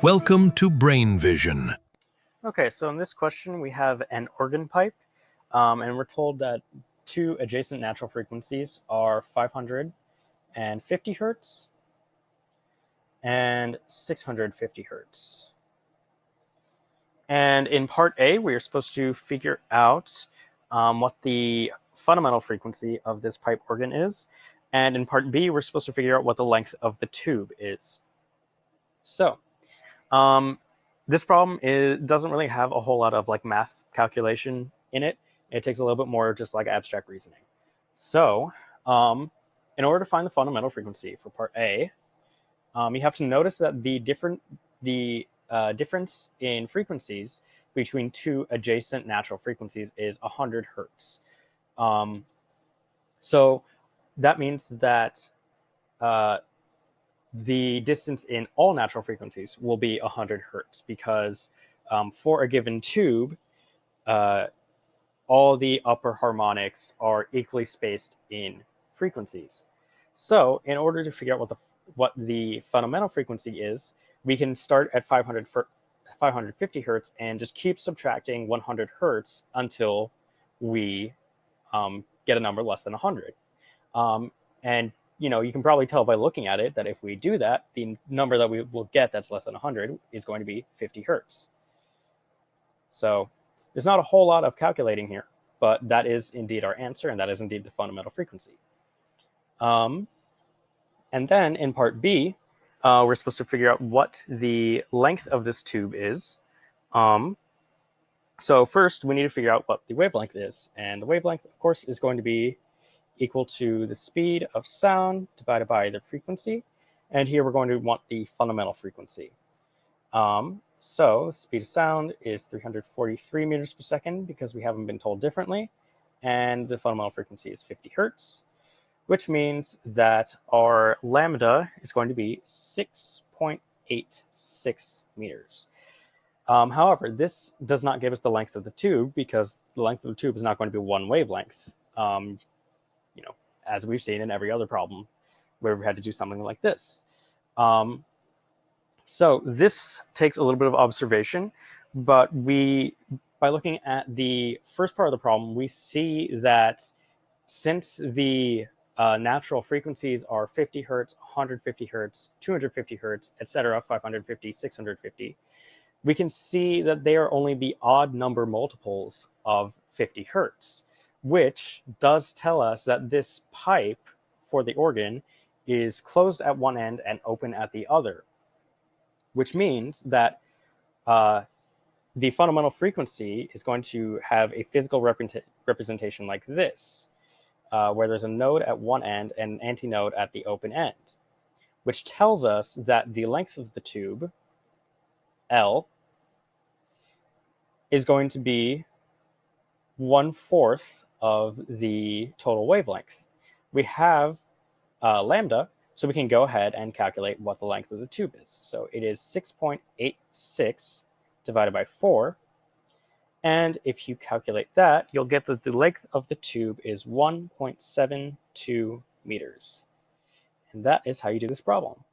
Welcome to Brain Vision. Okay, so in this question we have an organ pipe, and we're told that two adjacent natural frequencies are 550 hertz and 650 hertz. And in part A, we are supposed to figure out what the fundamental frequency of this pipe organ is, and in part B, we're supposed to figure out what the length of the tube is. So, this problem doesn't really have a whole lot of math calculation in it. It takes a little bit more just abstract reasoning. So in order to find the fundamental frequency for part A, you have to notice that the difference in frequencies between two adjacent natural frequencies is 100 hertz. So that means that the distance in all natural frequencies will be 100 hertz because for a given tube, all the upper harmonics are equally spaced in frequencies. So in order to figure out what the fundamental frequency is, we can start at 550 hertz and just keep subtracting 100 hertz until we get a number less than 100. And you can probably tell by looking at it that if we do that, the number that we will get that's less than 100 is going to be 50 hertz. So there's not a whole lot of calculating here, but that is indeed our answer, and that is indeed the fundamental frequency. And then in part B, we're supposed to figure out what the length of this tube is. So first, we need to figure out what the wavelength is. And the wavelength, of course, is going to be equal to the speed of sound divided by the frequency. And here we're going to want the fundamental frequency. So speed of sound is 343 meters per second because we haven't been told differently. And the fundamental frequency is 50 hertz, which means that our lambda is going to be 6.86 meters. However, this does not give us the length of the tube because the length of the tube is not going to be one wavelength. As we've seen in every other problem where we had to do something like this. So this takes a little bit of observation, but by looking at the first part of the problem, we see that since the natural frequencies are 50 hertz, 150 hertz, 250 hertz, etc., 550, 650, we can see that they are only the odd number multiples of 50 hertz, which does tell us that this pipe for the organ is closed at one end and open at the other, which means that the fundamental frequency is going to have a physical representation like this, where there's a node at one end and an antinode at the open end, which tells us that the length of the tube, L, is going to be 1/4 of the total wavelength. We have lambda, so we can go ahead and calculate what the length of the tube is. So it is 6.86 divided by 4. And if you calculate that, you'll get that the length of the tube is 1.72 meters. And that is how you do this problem.